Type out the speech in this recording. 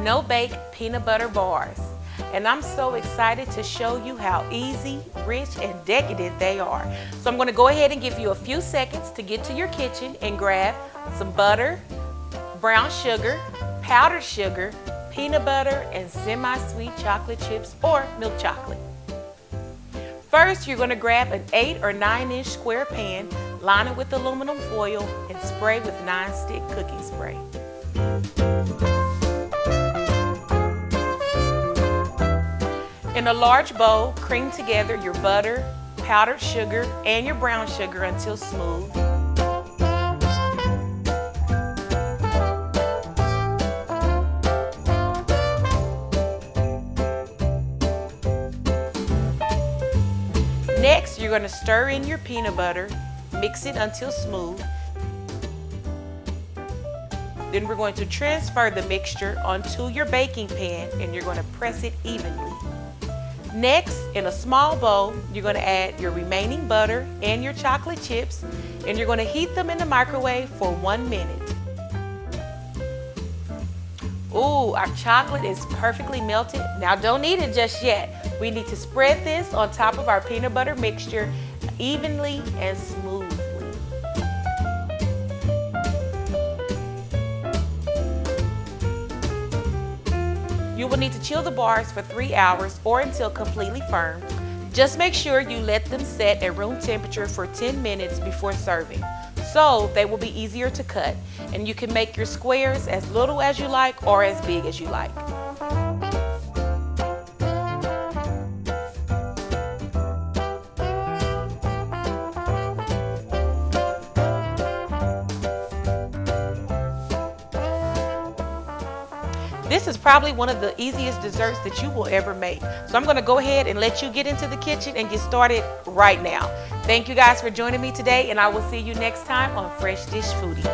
no-bake peanut butter bars. And I'm so excited to show you how easy, rich, and decadent they are. So I'm going to go ahead and give you a few seconds to get to your kitchen and grab some butter, brown sugar, powdered sugar, peanut butter, and semi-sweet chocolate chips or milk chocolate. First, you're going to grab an 8 or 9-inch square pan, line it with aluminum foil, and spray with non-stick cooking spray. In a large bowl, cream together your butter, powdered sugar, and your brown sugar until smooth. Next, you're going to stir in your peanut butter, mix it until smooth. Then we're going to transfer the mixture onto your baking pan and you're going to press it evenly. Next, in a small bowl, you're going to add your remaining butter and your chocolate chips, and you're going to heat them in the microwave for 1 minute. Ooh, our chocolate is perfectly melted. Now don't eat it just yet. We need to spread this on top of our peanut butter mixture evenly and smoothly. You will need to chill the bars for 3 hours or until completely firm. Just make sure you let them set at room temperature for 10 minutes before serving, so they will be easier to cut, and you can make your squares as little as you like or as big as you like. This is probably one of the easiest desserts that you will ever make. So I'm going to go ahead and let you get into the kitchen and get started right now. Thank you guys for joining me today, and I will see you next time on Fresh Dish Foodie.